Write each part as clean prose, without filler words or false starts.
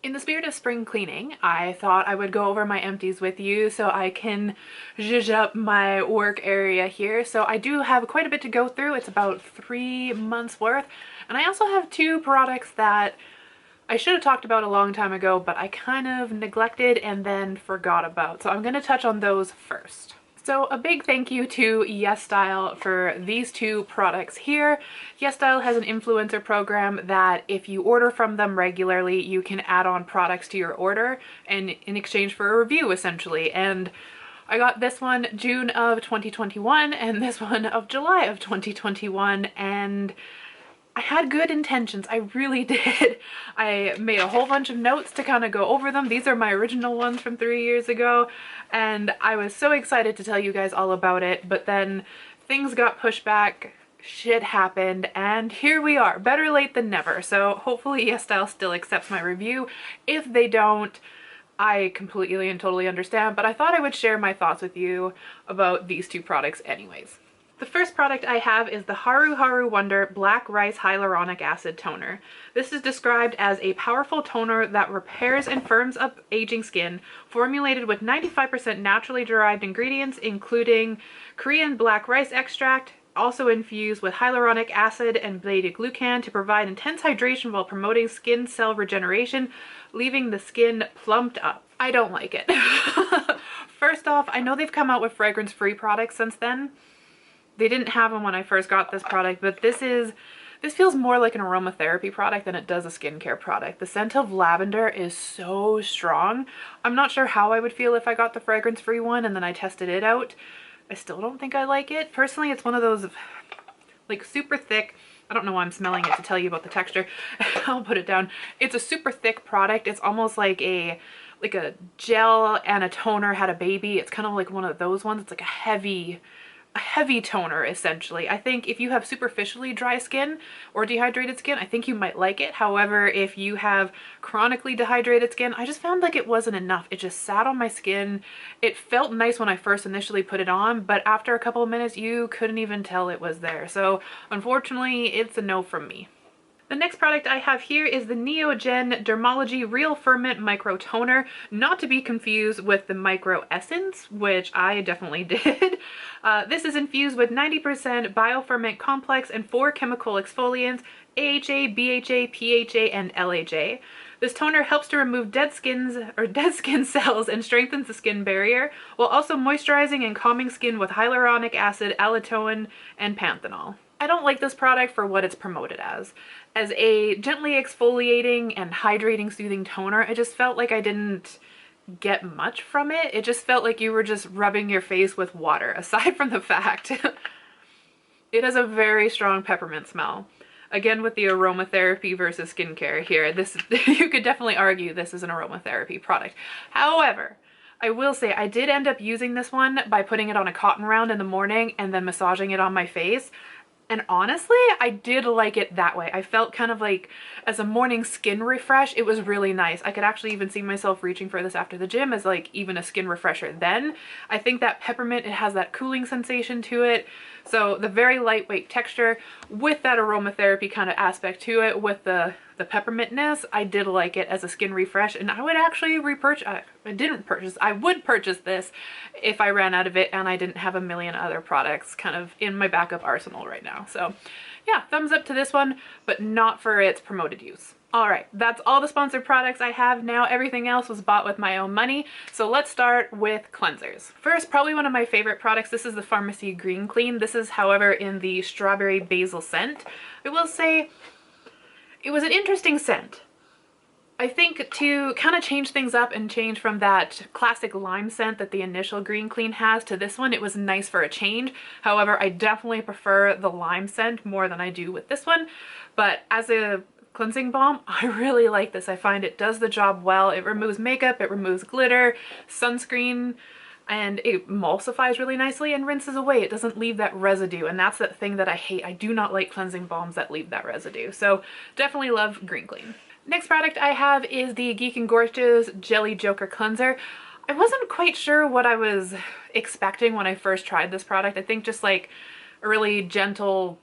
In the spirit of spring cleaning, I thought I would go over my empties with you so I can zhuzh up my work area here. So I do have quite a bit to go through. It's about 3 months worth. And I also have 2 products that I should have talked about a long time ago, but I kind of neglected and then forgot about. So I'm going to touch on those first. So a big thank you to YesStyle for these 2 products here. YesStyle has an influencer program that if you order from them regularly, you can add on products to your order and in exchange for a review essentially. And I got this one June of 2021 and this one of July of 2021, and I had good intentions. I really did. I made a whole bunch of notes to kind of go over them. These are my original ones from 3 years ago, and I was so excited to tell you guys all about it, but then things got pushed back, shit happened, and here we are. Better late than never. So hopefully YesStyle still accepts my review. If they don't, I completely and totally understand, but I thought I would share my thoughts with you about these 2 products anyways. The first product I have is the Haruharu Wonder Black Rice Hyaluronic Acid Toner. This is described as a powerful toner that repairs and firms up aging skin, formulated with 95% naturally derived ingredients, including Korean black rice extract, also infused with hyaluronic acid and beta-glucan to provide intense hydration while promoting skin cell regeneration, leaving the skin plumped up. I don't like it. First off, I know they've come out with fragrance-free products since then. They didn't have them when I first got this product, but this feels more like an aromatherapy product than it does a skincare product. The scent of lavender is so strong. I'm not sure how I would feel if I got the fragrance-free one and then I tested it out. I still don't think I like it. Personally, it's one of those like super thick, I don't know why I'm smelling it to tell you about the texture. I'll put it down. It's a super thick product. It's almost like a gel and a toner had a baby. It's kind of like one of those ones. It's like a heavy toner essentially. I think if you have superficially dry skin or dehydrated skin, I think you might like it. However, if you have chronically dehydrated skin, I just found like it wasn't enough. It just sat on my skin. It felt nice when I first initially put it on, but after a couple of minutes you couldn't even tell it was there. So unfortunately, it's a no from me. The next product I have here is the NEOGEN Dermalogy Real Ferment Micro Toner, not to be confused with the Micro Essence, which I definitely did. This is infused with 90% bioferment complex and 4 chemical exfoliants, AHA, BHA, PHA, and LHA. This toner helps to remove dead skin cells and strengthens the skin barrier, while also moisturizing and calming skin with hyaluronic acid, allantoin, and panthenol. I don't like this product for what it's promoted as. As a gently exfoliating and hydrating soothing toner, I just felt like I didn't get much from it. It just felt like you were just rubbing your face with water, aside from the fact it has a very strong peppermint smell. Again, with the aromatherapy versus skincare here, this you could definitely argue this is an aromatherapy product. However, I will say I did end up using this one by putting it on a cotton round in the morning and then massaging it on my face. And honestly, I did like it that way. I felt kind of like as a morning skin refresh, it was really nice. I could actually even see myself reaching for this after the gym as like even a skin refresher then. I think that peppermint, it has that cooling sensation to it. So the very lightweight texture with that aromatherapy kind of aspect to it with the peppermintness, I did like it as a skin refresh, and I would actually I would purchase this if I ran out of it and I didn't have a million other products kind of in my backup arsenal right now. So yeah, thumbs up to this one, but not for its promoted use. Alright, that's all the sponsored products I have now. Everything else was bought with my own money. So let's start with cleansers. First, probably one of my favorite products. This is the Pharmacy Green Clean. This is, however, in the strawberry basil scent. I will say it was an interesting scent. I think to kind of change things up and change from that classic lime scent that the initial Green Clean has to this one, it was nice for a change. However, I definitely prefer the lime scent more than I do with this one. But as a cleansing balm, I really like this. I find it does the job well. It removes makeup, it removes glitter, sunscreen, and it emulsifies really nicely and rinses away. It doesn't leave that residue, and that's the thing that I hate. I do not like cleansing balms that leave that residue. So definitely love Green Clean. Next product I have is the Geek and Gorgeous Jelly Joker Cleanser. I wasn't quite sure what I was expecting when I first tried this product. I think just like a really gentle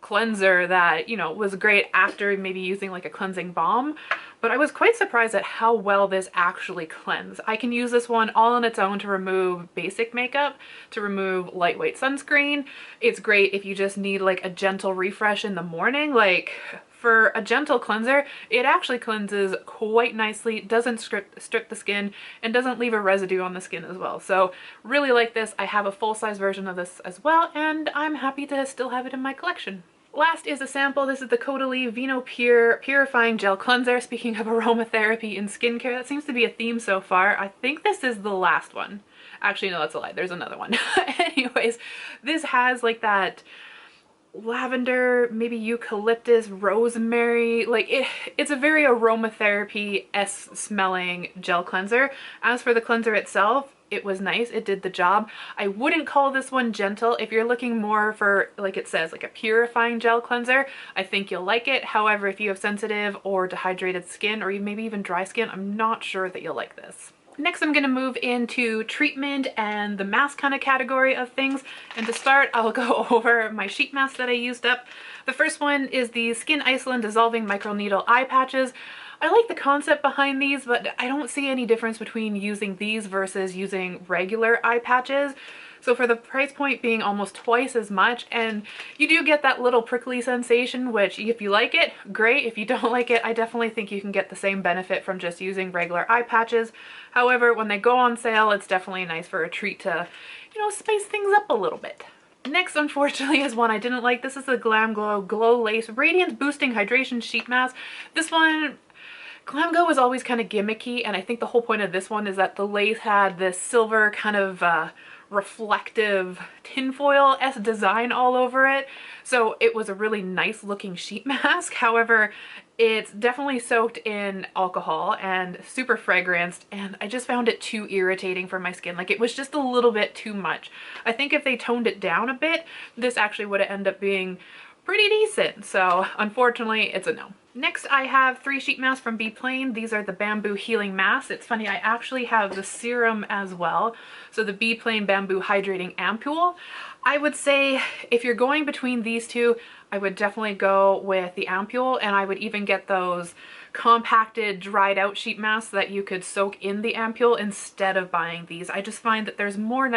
cleanser that, you know, was great after maybe using like a cleansing balm. but I was quite surprised at how well this actually cleansed. I can use this one all on its own to remove basic makeup, to remove lightweight sunscreen. It's great if you just need like a gentle refresh in the morning. Like for a gentle cleanser, it actually cleanses quite nicely, doesn't strip the skin, and doesn't leave a residue on the skin as well. So really like this. I have a full-size version of this as well, and I'm happy to still have it in my collection. Last is a sample. This is the Caudalie Vino Pure Purifying Gel Cleanser. Speaking of aromatherapy in skincare, that seems to be a theme so far. I think this is the last one. Actually, no, that's a lie. There's another one. Anyways, this has like that lavender, maybe eucalyptus, rosemary, like it's a very aromatherapy-esque smelling gel cleanser. As for the cleanser itself, it was nice, it did the job. I wouldn't call this one gentle. If you're looking more for, like it says, like a purifying gel cleanser, I think you'll like it. However, if you have sensitive or dehydrated skin, or maybe even dry skin, I'm not sure that you'll like this. Next, I'm going to move into treatment and the mask kind of category of things. And to start, I'll go over my sheet mask that I used up. The first one is the Skin Iceland Dissolving Microneedle Eye Patches. I like the concept behind these, but I don't see any difference between using these versus using regular eye patches. So for the price point being almost twice as much, and you do get that little prickly sensation, which if you like it, great. If you don't like it, I definitely think you can get the same benefit from just using regular eye patches. However, when they go on sale, it's definitely nice for a treat to, you know, spice things up a little bit. Next, unfortunately, is one I didn't like. This is the Glam Glow Glow Lace Radiance Boosting Hydration Sheet Mask. This one, Glam Glow was always kind of gimmicky, and I think the whole point of this one is that the lace had this silver kind of reflective tinfoil-esque design all over it. So it was a really nice looking sheet mask. However, it's definitely soaked in alcohol and super fragranced, and I just found it too irritating for my skin. Like, it was just a little bit too much. I think if they toned it down a bit, this actually would have ended up being pretty decent. So unfortunately, it's a no. Next, I have 3 sheet masks from Be Plain. These are the Bamboo Healing Masks. It's funny, I actually have the serum as well. So the Be Plain Bamboo Hydrating Ampule. I would say if you're going between these two, I would definitely go with the ampule, and I would even get those compacted, dried out sheet masks that you could soak in the ampule instead of buying these. I just find that there's more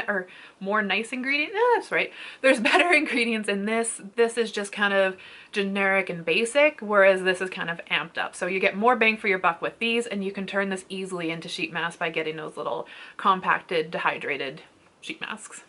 nice ingredients. That's right. There's better ingredients in this. This is just kind of generic and basic, whereas this is kind of amped up. So you get more bang for your buck with these, and you can turn this easily into sheet masks by getting those little compacted, dehydrated sheet masks.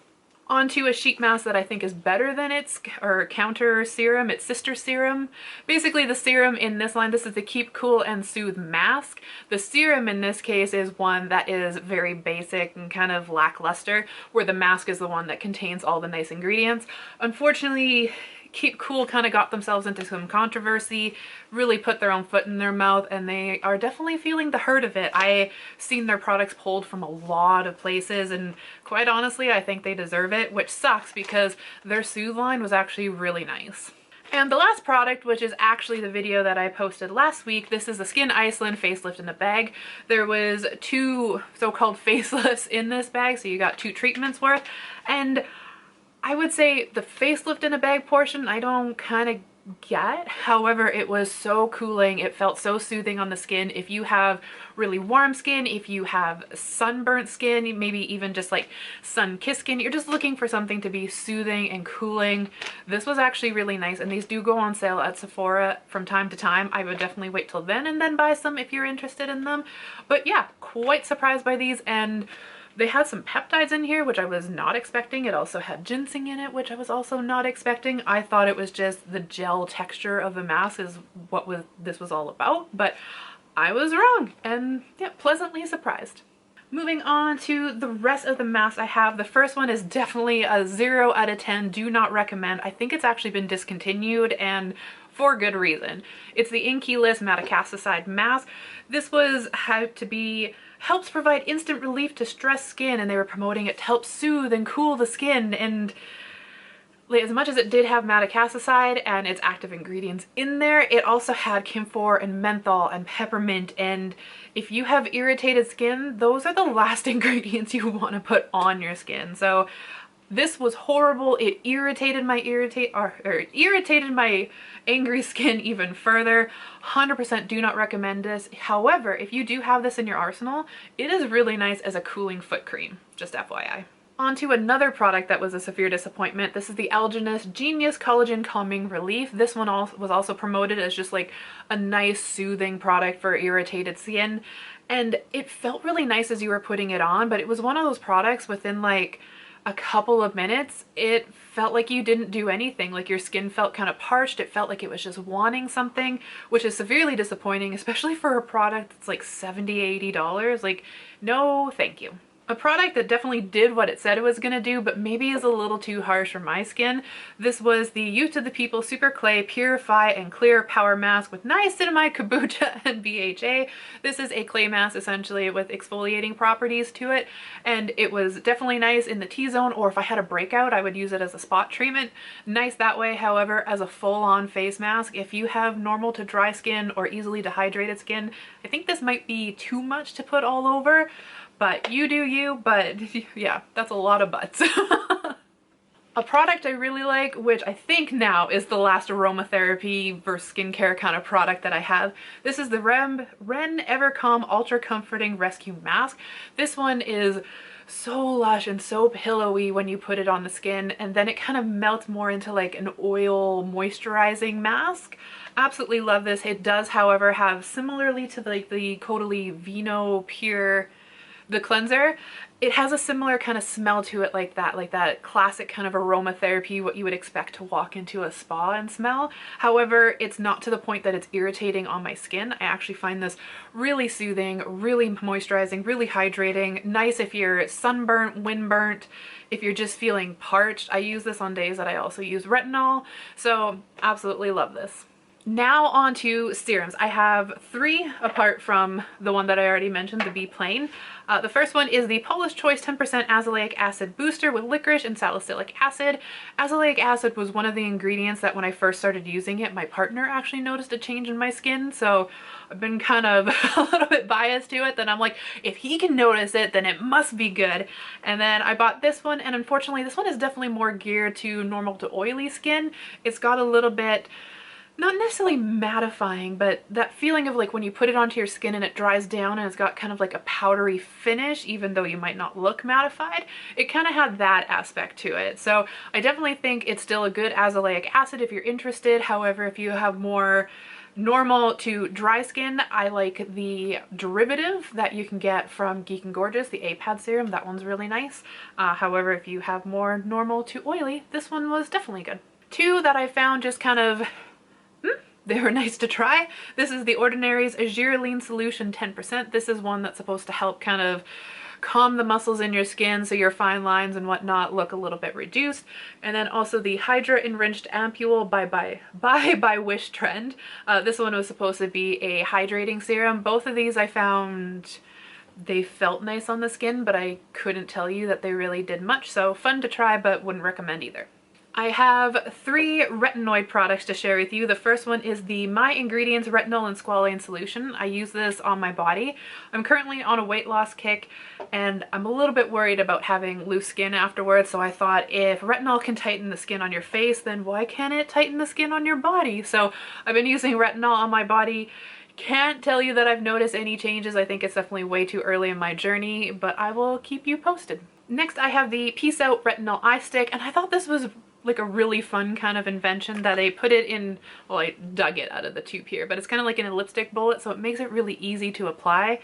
Onto a sheet mask that I think is better than its counter serum, its sister serum. Basically the serum in this line, this is the Keep Cool and Soothe mask. The serum in this case is one that is very basic and kind of lackluster, where the mask is the one that contains all the nice ingredients. Unfortunately, Keep Cool kind of got themselves into some controversy, really put their own foot in their mouth, and they are definitely feeling the hurt of it. I've seen their products pulled from a lot of places, and quite honestly, I think they deserve it, which sucks because their Soothe line was actually really nice. And the last product, which is actually the video that I posted last week, this is the Skin Iceland Facelift in a Bag. There was 2 so-called facelifts in this bag, so you got 2 treatments worth, and I would say the facelift in a bag portion I don't kind of get. However, it was so cooling. It felt so soothing on the skin. If you have really warm skin, if you have sunburnt skin, maybe even just like sun-kissed skin, you're just looking for something to be soothing and cooling. This was actually really nice, and these do go on sale at Sephora from time to time. I would definitely wait till then and then buy some if you're interested in them. But yeah, quite surprised by these, and they had some peptides in here, which I was not expecting. It also had ginseng in it, which I was also not expecting. I thought it was just the gel texture of the mask is what this was all about, but I was wrong, and yeah, pleasantly surprised. Moving on to the rest of the masks I have. The first one is definitely a 0 out of 10. Do not recommend. I think it's actually been discontinued, and for good reason. It's the Inkey-less Madecassicide mask. This was hyped to be helps provide instant relief to stressed skin, and they were promoting it to help soothe and cool the skin. And as much as it did have madecassicide and its active ingredients in there, it also had camphor and menthol and peppermint, and if you have irritated skin, those are the last ingredients you want to put on your skin. So This was horrible. It irritated my irritated my angry skin even further. 100% do not recommend this. However, if you do have this in your arsenal, it is really nice as a cooling foot cream, just FYI. On to another product that was a severe disappointment. This is the Algenist Genius Collagen Calming Relief. This one was also promoted as just like a nice soothing product for irritated skin. And it felt really nice as you were putting it on, but it was one of those products within like a couple of minutes, it felt like you didn't do anything. Like your skin felt kind of parched. It felt like it was just wanting something, which is severely disappointing, especially for a product that's like $70, $80. Like, no, thank you. A product that definitely did what it said it was going to do, but maybe is a little too harsh for my skin. This was the Youth to the People Super Clay Purify and Clear Power Mask with niacinamide, kombucha, and BHA. This is a clay mask essentially with exfoliating properties to it, and it was definitely nice in the T-zone, or if I had a breakout, I would use it as a spot treatment. Nice that way. However, as a full-on face mask, if you have normal to dry skin or easily dehydrated skin, I think this might be too much to put all over. But you do you, but yeah, that's a lot of butts. A product I really like, which I think now is the last aromatherapy versus skincare kind of product that I have. This is the Ren Evercalm Ultra Comforting Rescue Mask. This one is so lush and so pillowy when you put it on the skin, and then it kind of melts more into like an oil moisturizing mask. Absolutely love this. It does, however, have, similarly to like the Caudalie Vino Pure the cleanser, it has a similar kind of smell to it, like that classic kind of aromatherapy, what you would expect to walk into a spa and smell. However, it's not to the point that it's irritating on my skin. I actually find this really soothing, really moisturizing, really hydrating. Nice if you're sunburnt, windburnt, if you're just feeling parched. I use this on days that I also use retinol, so absolutely love this. Now on to serums. I have 3 apart from the one that I already mentioned, the Be Plain. The first one is the Paula's Choice 10% Azelaic Acid Booster with licorice and salicylic acid. Azelaic acid was one of the ingredients that when I first started using it, my partner actually noticed a change in my skin, so I've been kind of a little bit biased to it. Then I'm like, if he can notice it, then it must be good. And then I bought this one, and unfortunately this one is definitely more geared to normal to oily skin. It's got a little bit, not necessarily mattifying, but that feeling of like when you put it onto your skin and it dries down and it's got kind of like a powdery finish, even though you might not look mattified. It kind of had that aspect to it. So I definitely think it's still a good azelaic acid if you're interested. However, if you have more normal to dry skin, I like the derivative that you can get from Geek and Gorgeous, the A-Pad serum. That one's really nice. However, if you have more normal to oily, this one was definitely good. 2 that I found just kind of they were nice to try. This is the Ordinary's Agirolene Solution 10%. This is one that's supposed to help kind of calm the muscles in your skin so your fine lines and whatnot look a little bit reduced. And then also the Hydra Enriched Ampule by Wish Trend. This one was supposed to be a hydrating serum. Both of these I found they felt nice on the skin, but I couldn't tell you that they really did much. So fun to try, but wouldn't recommend either. I have 3 retinoid products to share with you. The first one is the My Ingredients Retinol and Squalane Solution. I use this on my body. I'm currently on a weight loss kick and I'm a little bit worried about having loose skin afterwards, so I thought if retinol can tighten the skin on your face, then why can't it tighten the skin on your body? So I've been using retinol on my body. Can't tell you that I've noticed any changes. I think it's definitely way too early in my journey, but I will keep you posted. Next, I have the Peace Out Retinol Eye Stick, and I thought this was like a really fun kind of invention that I put it in, well, I dug it out of the tube here, but it's kind of like in a lipstick bullet, so it makes it really easy to apply.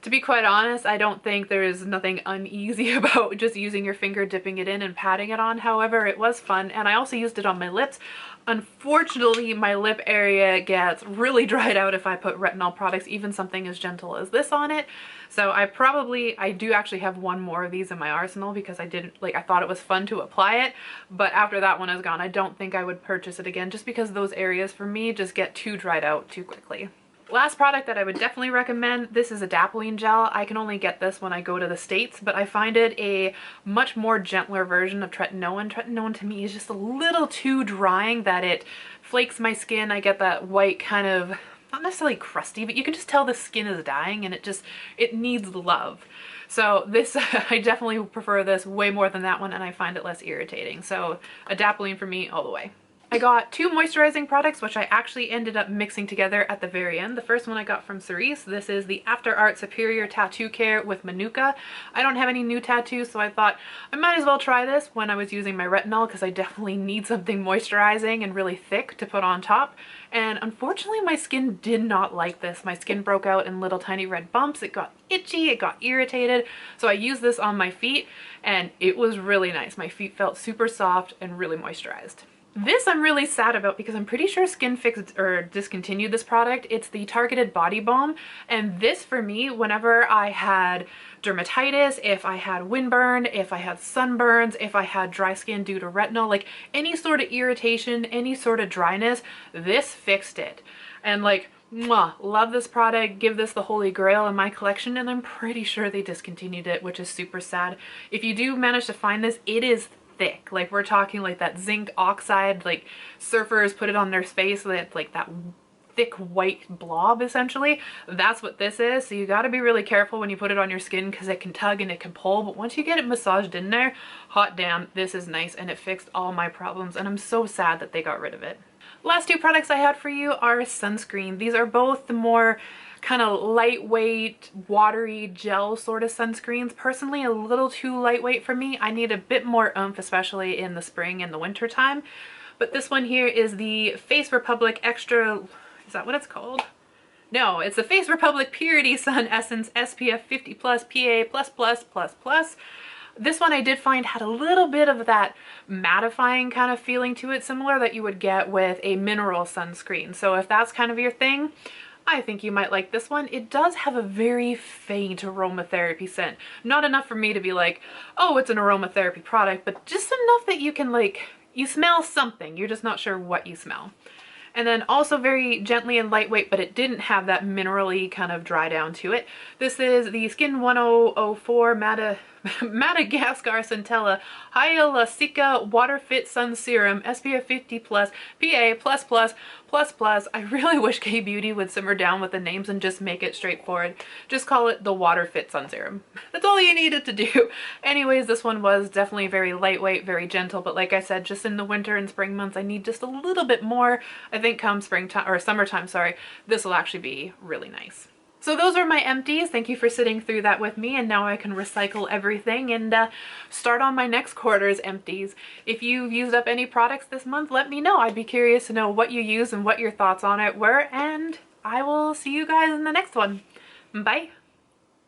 To be quite honest, I don't think there is nothing uneasy about just using your finger, dipping it in and patting it on. However, it was fun, and I also used it on my lips. Unfortunately, my lip area gets really dried out if I put retinol products, even something as gentle as this on it. So I do actually have 1 more of these in my arsenal because I thought it was fun to apply it, but after that one is gone, I don't think I would purchase it again just because those areas for me just get too dried out too quickly. Last product that I would definitely recommend, this is Adapalene Gel. I can only get this when I go to the States, but I find it a much more gentler version of tretinoin. Tretinoin to me is just a little too drying that it flakes my skin. I get that white kind of not necessarily crusty, but you can just tell the skin is dying and it needs love. So this, I definitely prefer this way more than that one, and I find it less irritating. So adapalene for me all the way. I got 2 moisturizing products, which I actually ended up mixing together at the very end. The first one I got from Cerise. This is the After Art Superior Tattoo Care with Manuka. I don't have any new tattoos, so I thought I might as well try this when I was using my retinol, because I definitely need something moisturizing and really thick to put on top. And unfortunately, my skin did not like this. My skin broke out in little tiny red bumps. It got itchy, it got irritated. So I used this on my feet and it was really nice. My feet felt super soft and really moisturized. This I'm really sad about because I'm pretty sure Skin Fix discontinued this product. It's the Targeted Body Balm, and this for me, whenever I had dermatitis, if I had windburn, if I had sunburns, if I had dry skin due to retinol, like any sort of irritation, any sort of dryness, this fixed it. And like, mwah, love this product, give this the holy grail in my collection, and I'm pretty sure they discontinued it, which is super sad. If you do manage to find this, it is thick. Like we're talking like that zinc oxide, like surfers put it on their face, so that like that thick white blob essentially. That's what this is. So you got to be really careful when you put it on your skin because it can tug and it can pull, but once you get it massaged in there, hot damn, this is nice, and it fixed all my problems, and I'm so sad that they got rid of it. Last 2 products I had for you are sunscreen. These are both the more kind of lightweight, watery gel sort of sunscreens. Personally, a little too lightweight for me. I need a bit more oomph, especially in the spring and the winter time. But this one here is the Face Republic Extra, is that what it's called? No, it's the Face Republic Purity Sun Essence SPF 50 plus PA+++++. This one I did find had a little bit of that mattifying kind of feeling to it, similar that you would get with a mineral sunscreen. So if that's kind of your thing, I think you might like this one. It does have a very faint aromatherapy scent. Not enough for me to be like, oh, it's an aromatherapy product, but just enough that you can like, you smell something. You're just not sure what you smell. And then also very gently and lightweight, but it didn't have that mineral-y kind of dry down to it. This is the Skin 1004 Madagascar Centella Hyaluronic Water Fit Sun Serum SPF 50 plus PA+++++. I really wish K-Beauty would simmer down with the names and just make it straightforward. Just call it the Water Fit Sun Serum. That's all you needed to do. Anyways, this one was definitely very lightweight, very gentle, but like I said, just in the winter and spring months, I need just a little bit more. I think come springtime or summertime, sorry, this will actually be really nice. So those are my empties. Thank you for sitting through that with me, and now I can recycle everything and start on my next quarter's empties. If you've used up any products this month, let me know. I'd be curious to know what you use and what your thoughts on it were, and I will see you guys in the next one. Bye!